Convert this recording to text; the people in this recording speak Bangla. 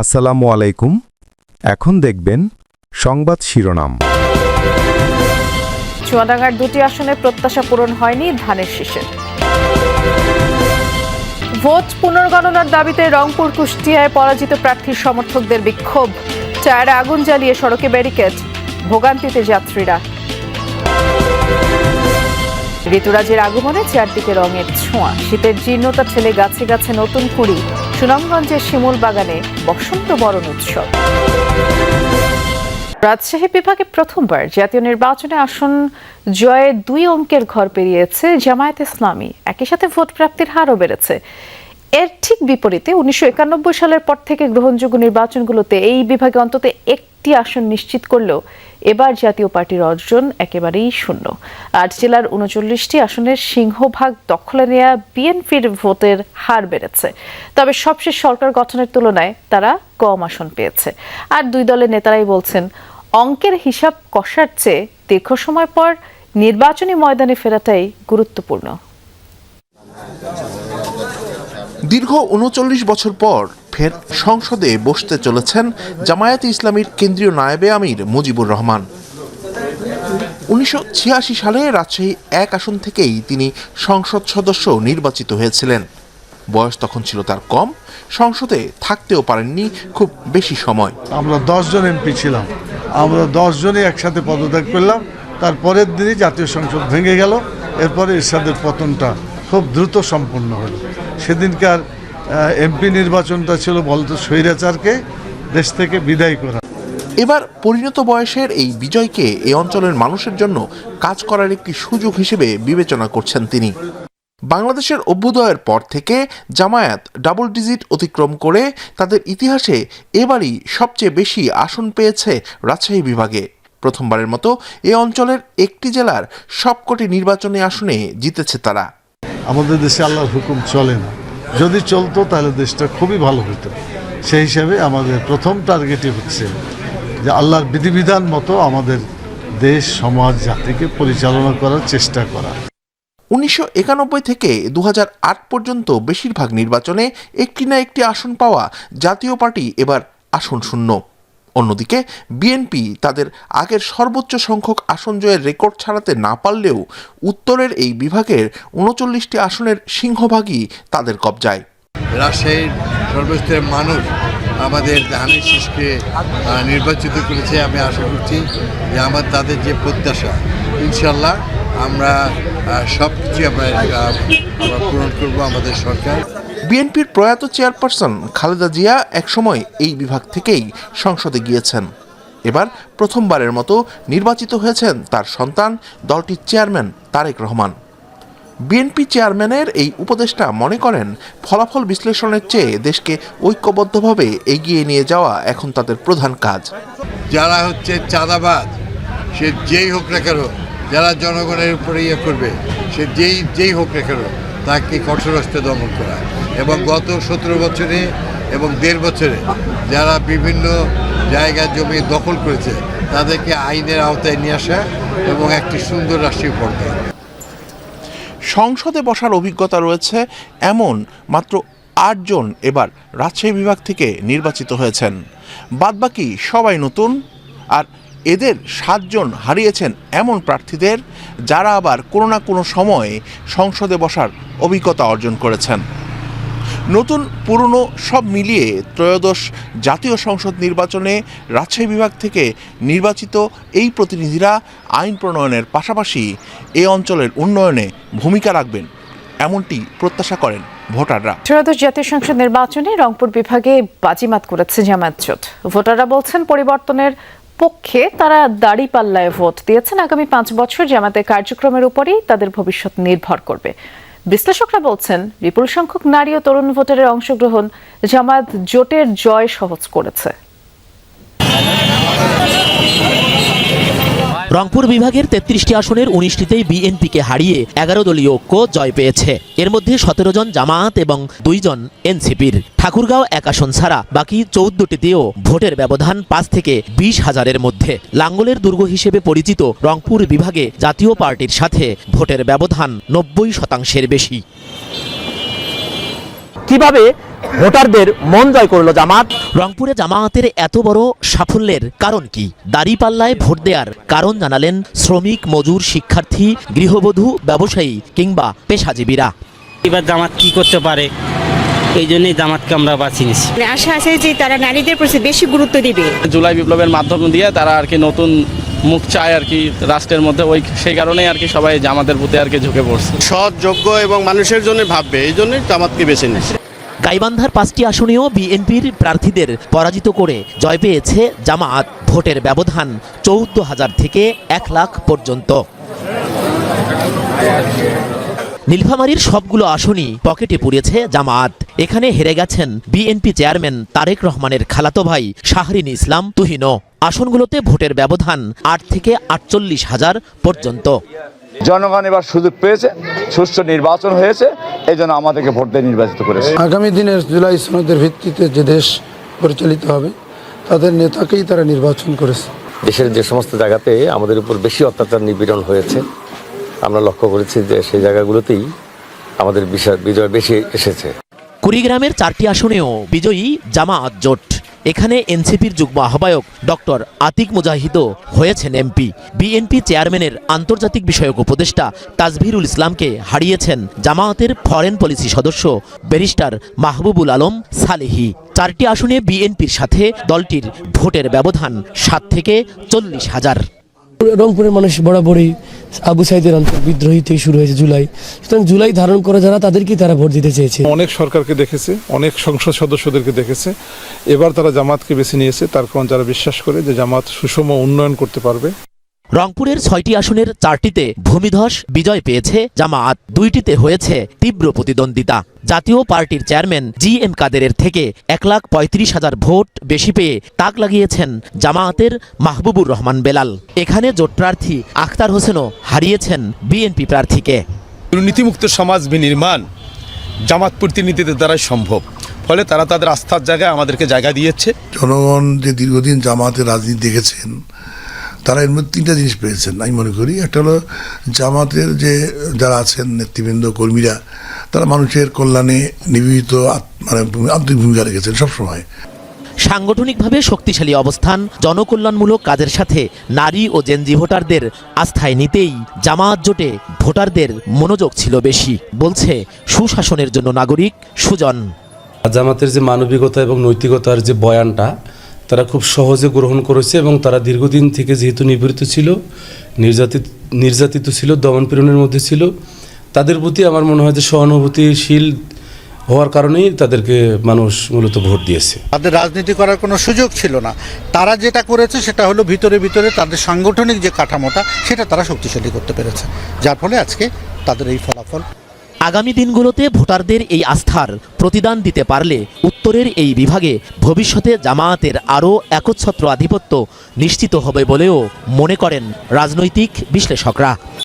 আসসালামু আলাইকুম। এখন দেখবেন সংবাদ শিরোনাম। চুয়াডাঙ্গার দুটি আসনে প্রত্যাশা পূরণ হয়নি ধানের শীষের। ভোট পুনর্গণনার দাবিতে রংপুর কুষ্টিয়ায় পরাজিত প্রার্থীর সমর্থকদের বিক্ষোভ, টায়ারে আগুন জ্বালিয়ে সড়কে ব্যারিকেড, ভোগান্তিতে যাত্রীরা। ঋতুরাজের আগমনে চারদিকে রঙের ছোঁয়া, শীতের জীর্ণতা ঠেলে গাছে গাছে নতুন কুড়ি, সুনামগঞ্জের শিমুল বাগানে বসন্ত বরণ উৎসব। রাজশাহী বিভাগে প্রথমবার জাতীয় নির্বাচনে আসন জয়ে 2 অঙ্কের ঘর পেরিয়েছে জামায়াত ইসলামী। একই সাথে ভোট প্রাপ্তির হারও বেড়েছে। এর ঠিক বিপরীতে 1991 সালের পর থেকে গ্রহণযোগ্য নির্বাচনগুলোতে এই বিভাগে অন্তত একটি আসন নিশ্চিত করলেও এবার জাতীয় পার্টির অর্জন একেবারেই শূন্য। 8 জেলার 39টি আসনের সিংহভাগ দখলে নেওয়া বিএনপির ভোটের হার বেড়েছে। তবে সবশেষ সরকার গঠনের তুলনায় তারা কম আসন পেয়েছে। আর দুই দলের নেতারাই বলছেন, অঙ্কের হিসাব কষার চেয়ে দীর্ঘ সময় পর নির্বাচনী ময়দানে ফেরাটাই গুরুত্বপূর্ণ। দীর্ঘ 39 বছর পর ফের সংসদে বসতে চলেছেন জামায়াতে ইসলামীর কেন্দ্রীয় নায়েবে আমির মুজিবুর রহমান। 1986 সালে রাজশাহী 1 আসন থেকেই তিনি সংসদ সদস্য নির্বাচিত হয়েছিলেন। বয়স তখন ছিল তার কম, সংসদে থাকতেও পারেননি খুব বেশি সময়। আমরা 10 জন এমপি ছিলাম, আমরা 10 জনই একসাথে পদত্যাগ করলাম। তারপরের দিনই জাতীয় সংসদ ভেঙে গেল। এরপরে এরশাদের পতনটা খুব দ্রুত সম্পন্ন হলো। সেদিনকার এমপি নির্বাচনটা ছিল বলতো স্বৈরাচারকে দেশ থেকে বিদায় করা। এবার পরিণত বয়সের এই বিজয়কে এই অঞ্চলের মানুষের জন্য কাজ করার একটি সুযোগ হিসেবে বিবেচনা করছেন তিনি। বাংলাদেশের অভ্যুদয়ের পর থেকে জামায়াত ডাবল ডিজিট অতিক্রম করে তাদের ইতিহাসে এবারই সবচেয়ে বেশি আসন পেয়েছে রাজশাহী বিভাগে। প্রথমবারের মতো এ অঞ্চলের একটি জেলার সবকটি নির্বাচনী আসনে জিতেছে তারা। আমাদের দেশে আল্লাহর হুকুম চলে না, যদি চলতো তাহলে দেশটা খুবই ভালো হতো। সেই হিসাবে আমাদের প্রথম টার্গেটই হচ্ছে যে আল্লাহর বিধিবিধান মতো আমাদের দেশ, সমাজ, জাতিকে পরিচালনা করার চেষ্টা করা। 1991 থেকে 2008 পর্যন্ত বেশিরভাগ নির্বাচনে একটি না একটি আসন পাওয়া জাতীয় পার্টি এবার আসন শূন্য। অন্যদিকে বিএনপি তাদের আগের সর্বোচ্চ সংখ্যক আসন জয়ের রেকর্ড ছাড়াতে না পারলেও উত্তরের এই বিভাগের 39টি আসনের সিংহভাগই তাদের কবজায়। রাজশাহীর সর্বস্তরের মানুষ আমাদের ধানের শীষকে নির্বাচিত করেছে। আমি আশা করছি যে তাদের যে প্রত্যাশা, ইনশাল্লাহ আমরা সব কিছু আমরা পূরণ করব। আমাদের সরকার, বিএনপির প্রয়াত চেয়ারপারসন খালেদা জিয়া একসময় এই বিভাগ থেকেই সংসদে গিয়েছেন। এবার প্রথমবারের মতো নির্বাচিত হয়েছেন তার সন্তান, দলটির চেয়ারম্যান তারেক রহমান। বিএনপি চেয়ারম্যানের এই উপদেষ্টা মনে করেন, ফলাফল বিশ্লেষণের চেয়ে দেশকে ঐক্যবদ্ধভাবে এগিয়ে নিয়ে যাওয়া এখন তাদের প্রধান কাজ। যারা হচ্ছে চাঁদাবাজ, সে যেই হোক না কেন, যারা জনগণের উপরে করবে, সে যেই হোক না কেন, তাকে কঠোর হস্তে দমন করা। এবং গত 17 বছরে এবং 1.5 বছরে যারা বিভিন্ন জায়গা জমি দখল করেছে, তাদেরকে আইনের আওতায় নিয়ে আসা এবং একটি সুন্দর রাষ্ট্রীয় পর্যায়ে। সংসদে বসার অভিজ্ঞতা রয়েছে এমন মাত্র 8 জন এবার রাজশাহী বিভাগ থেকে নির্বাচিত হয়েছেন। বাদবাকি সবাই নতুন। আর এদের 7 জন হারিয়েছেন এমন প্রার্থীদের যারা আবার কোনো না কোনো সময়ে সংসদে বসার অভিজ্ঞতা অর্জন করেছেন। নতুন পুরনো সব মিলিয়ে ত্রয়োদশ জাতীয় সংসদ নির্বাচনে রাজশাহী বিভাগ থেকে নির্বাচিত এই প্রতিনিধিরা আইন প্রণয়নের পাশাপাশি এ অঞ্চলের উন্নয়নে ভূমিকা রাখবেন, এমনটি প্রত্যাশা করেন ভোটাররা। ত্রয়োদশ জাতীয় সংসদ নির্বাচনে রংপুর বিভাগে বাজিমাত করেছে জামায়াত জোট। ভোটাররা বলছেন পরিবর্তনের পক্ষে। তারা দাঁড়িপাল্লায় ভোট দিয়েছেন। আগামী 5 বছর জামায়াতের কার্যক্রমের উপরই তাদের ভবিষ্যৎ নির্ভর করবে। বিশ্লেষকরা বলছেন, বিপুল সংখ্যক নারী ও তরুণ ভোটারের অংশগ্রহণ জামায়াত জোটের জয় সহজ করেছে। রংপুর বিভাগের 33টি আসনের 19টিতেই বিএনপিকে হারিয়ে 11 দলীয় ঐক্য জয় পেয়েছে। এর মধ্যে 17 জন জামায়াত এবং 2 জন এনসিপির। ঠাকুরগাঁও 1 আসন ছাড়া বাকি 14টিতেও ভোটের ব্যবধান 5 থেকে 20 হাজারের মধ্যে। লাঙ্গলের দুর্গ হিসেবে পরিচিত রংপুর বিভাগে জাতীয় পার্টির সাথে ভোটের ব্যবধান 90% বেশি। কিভাবে ভোটারদের মন জয় করলো জামাত? রংপুরে জামায়াতের এত বড় সাফল্যের কারণ কি? দাঁড়িপাল্লায় ভোট দেওয়ার কারণ জানালেন শ্রমিক, মজুর, শিক্ষার্থী, গৃহবধূ, ব্যবসায়ী কিংবা পেশাজীবীরা। এবার জামাত কি করতে পারে, এই জন্যই জামাতকে আমরা বাছি নিছি। আশা আছে যে তারা নারীদের প্রতি বেশি গুরুত্ব দিবে। জুলাই বিপ্লবের মাধ্যম দিয়ে তারা আর কি নতুন মুখ চায় আর কি রাষ্ট্রের মধ্যে, সেই কারণেই আর কি সবাই জামাতের প্রতি আর কি ঝুঁকে পড়ছে। সৎ, যোগ্য এবং মানুষের জন্য ভাববে, এই জন্যই জামাতকে বেছে নিচ্ছে। গাইবান্ধার 5টি আসনেও বিএনপির প্রার্থীদের পরাজিত করে জয় পেয়েছে জামায়াত। ভোটের ব্যবধান 14,000 থেকে 1 লাখ পর্যন্ত। নীলফামারীর সবগুলো আসনই পকেটে পুড়েছে জামায়াত। এখানে হেরে গেছেন বিএনপি চেয়ারম্যান তারেক রহমানের খালাতো ভাই শাহরিন ইসলাম তুহিনও। আসনগুলোতে ভোটের ব্যবধান 8 থেকে 48,000 পর্যন্ত। জনগণ এবার সুযোগ পেয়েছে, সুষ্ঠু নির্বাচন হয়েছে, এই জন্য আমাদেরকে ভোট দিয়ে নির্বাচিত করেছে। আগামী দিনের জুলাই সনদের ভিত্তিতে যে দেশ পরিচালিত হবে তাদের নেতাকেই তারা নির্বাচন করেছে। দেশের যে সমস্ত জায়গাতে আমাদের উপর বেশি অত্যাচার নিপীড়ন হয়েছে, আমরা লক্ষ্য করেছি যে সেই জায়গাগুলোতেই আমাদের বিজয় বেশি এসেছে। কুড়িগ্রামের 4টি আসনেও বিজয়ী জামায়াত জোট। এখানে এনসিপির যুগ্ম আহ্বায়ক ডক্টর আতিক মুজাহিদও হয়েছেন এমপি। বিএনপি চেয়ারম্যানের আন্তর্জাতিক বিষয়ক উপদেষ্টা তাজভিরুল ইসলামকে হারিয়েছেন জামায়াতের ফরেন পলিসি সদস্য ব্যারিস্টার মাহবুবুল আলম সালেহি। 4টি আসনে বিএনপির সাথে দলটির ভোটের ব্যবধান 7 থেকে 40,000। রংপুরের মানুষ বরাবরই আবু সাইদের বিদ্রোহী থেকে শুরু হয়েছে জুলাই, সুতরাং জুলাই ধারণ করে যারা তাদেরকেই তারা ভোট দিতে চেয়েছে। অনেক সরকারকে দেখেছে, অনেক সংসদ সদস্যদেরকে দেখেছে, এবার তারা জামাতকে বেছে নিয়েছে, তার কারণ যারা বিশ্বাস করে যে জামাত সুষম উন্নয়ন করতে পারবে। রংপুরের 6টি আসনের 4টিতে ভূমিধস বিজয় পেয়েছে জামায়াত, 2টিতে হয়েছে তীব্র প্রতিদ্বন্দ্বিতা। জাতীয় পার্টির চেয়ারম্যান GM কাদেরের থেকে 1,35,000 ভোট বেশি পেয়ে তাক লাগিয়েছেন জামায়াতের মাহবুবুর রহমান বেলাল। এখানে জোট প্রার্থী আখতার হোসেনও হারিয়েছেন বিএনপি প্রার্থীকে। দুর্নীতিমুক্ত সমাজ বিনির্মাণ জামাত প্রতিনিধিদের দ্বারাই সম্ভব, ফলে তারা তাদের আস্থার জায়গায় আমাদেরকে জায়গা দিয়েছে। জনগণ যে দীর্ঘদিন জামাতের রাজনীতি দেখেছেন, তারা এর মধ্যে 3টা জিনিস পেয়েছেন আমি মনে করি। একটা হলো জামাতের যে যারা আছেন নেতৃবৃন্দ, কর্মীরা, তারা মানুষের কল্যাণে নিবেদিত আন্তরিক ভূমিকা রেখেছেন সবসময়। সাংগঠনিকভাবে শক্তিশালী অবস্থান, জনকল্যাণমূলক কাজের সাথে নারী ও জেনজি ভোটারদের আস্থায় নিতেই জামায়াত জোটে ভোটারদের মনোযোগ ছিল বেশি, বলছে সুশাসনের জন্য নাগরিক সুজন। জামাতের যে মানবিকতা এবং নৈতিকতার যে বয়ানটা তারা খুব সহজে গ্রহণ করেছে, এবং তারা দীর্ঘদিন থেকে যেহেতু নিপীড়িত ছিল, নির্যাতিত ছিল, দমনপীড়নের মধ্যে ছিল, তাদের প্রতি আমার মনে হয় যে সহানুভূতিশীল হওয়ার কারণেই তাদেরকে মানুষ মূলত ভোট দিয়েছে। তাদের রাজনীতি করার কোনো সুযোগ ছিল না। তারা যেটা করেছে সেটা হলো ভিতরে ভিতরে তাদের সাংগঠনিক যে কাঠামোটা সেটা তারা শক্তিশালী করতে পেরেছে, যার ফলে আজকে তাদের এই ফলাফল। আগামী দিনগুলোতে ভোটারদের এই আস্থার প্রতিদান দিতে পারলে উত্তরের এই বিভাগে ভবিষ্যতে জামায়াতের আরও একচ্ছত্র আধিপত্য নিশ্চিত হবে বলেও মনে করেন রাজনৈতিক বিশ্লেষকরা।